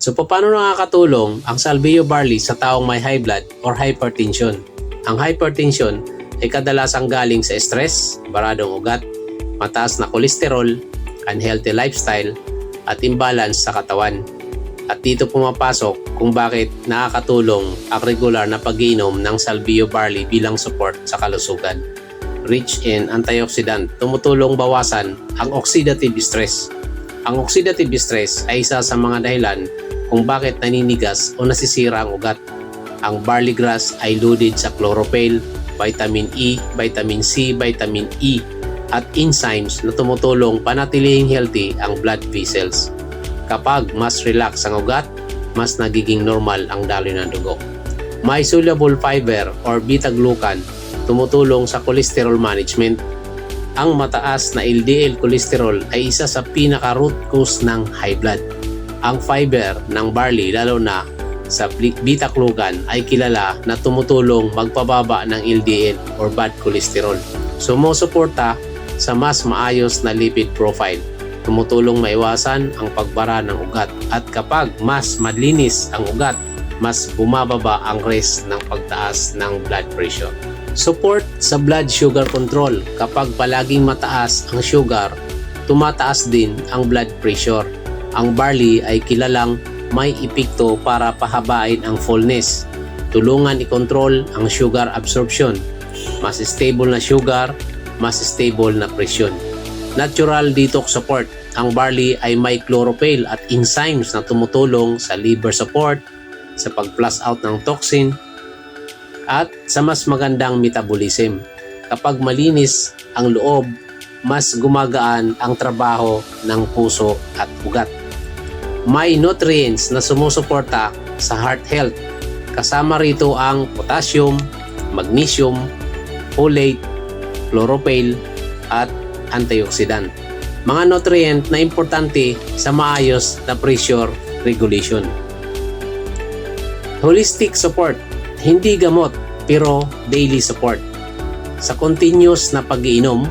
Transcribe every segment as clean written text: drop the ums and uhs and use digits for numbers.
So paano nakakatulong ang salvio barley sa taong may high blood or hypertension? Ang hypertension ay kadalasang galing sa stress, baradong ugat, mataas na kolesterol, unhealthy lifestyle, at imbalance sa katawan. At dito pumapasok kung bakit nakakatulong ang regular na pag-iinom ng salvio barley bilang support sa kalusugan. Rich in antioxidant, tumutulong bawasan ang oxidative stress. Ang oxidative stress ay isa sa mga dahilan kung bakit naninigas o nasisira ang ugat. Ang barley grass ay loaded sa chlorophyll, vitamin E, vitamin C, vitamin E, at enzymes na tumutulong panatilihing healthy ang blood vessels. Kapag mas relax ang ugat, mas nagiging normal ang daloy ng dugo. May soluble fiber or beta-glucan, tumutulong sa cholesterol management. Ang mataas na LDL cholesterol ay isa sa pinaka-root cause ng high blood. Ang fiber ng barley, lalo na sa beta-glucan, ay kilala na tumutulong magpababa ng LDL or bad cholesterol. Sumusuporta sa mas maayos na lipid profile. Tumutulong maiwasan ang pagbara ng ugat, at kapag mas malinis ang ugat, mas bumababa ang risk ng pagtaas ng blood pressure. Support sa blood sugar control. Kapag palaging mataas ang sugar, tumataas din ang blood pressure. Ang barley ay kilalang may epekto para pahabain ang fullness. Tulungan i-control ang sugar absorption. Mas stable na sugar, mas stable na presyon. Natural detox support. Ang barley ay may chlorophyll at enzymes na tumutulong sa liver support, sa pag-flush out ng toxin, at sa mas magandang metabolism. Kapag malinis ang loob, mas gumagaan ang trabaho ng puso at ugat. May nutrients na sumusuporta sa heart health. Kasama rito ang potassium, magnesium, folate, chlorophyll, at antioxidant. Mga nutrient na importante sa maayos na pressure regulation. Holistic support, hindi gamot pero daily support. Sa continuous na pag-iinom,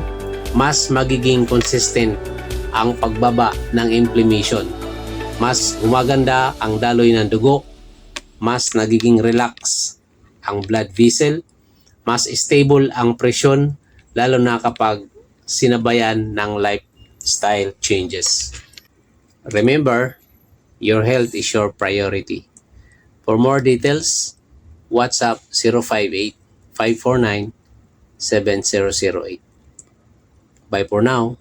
mas magiging consistent ang pagbaba ng inflammation. Mas gumaganda ang daloy ng dugo, mas nagiging relax ang blood vessel, mas stable ang presyon, lalo na kapag sinabayan ng lifestyle changes. Remember, your health is your priority. For more details, WhatsApp 058-549-7008. Bye for now.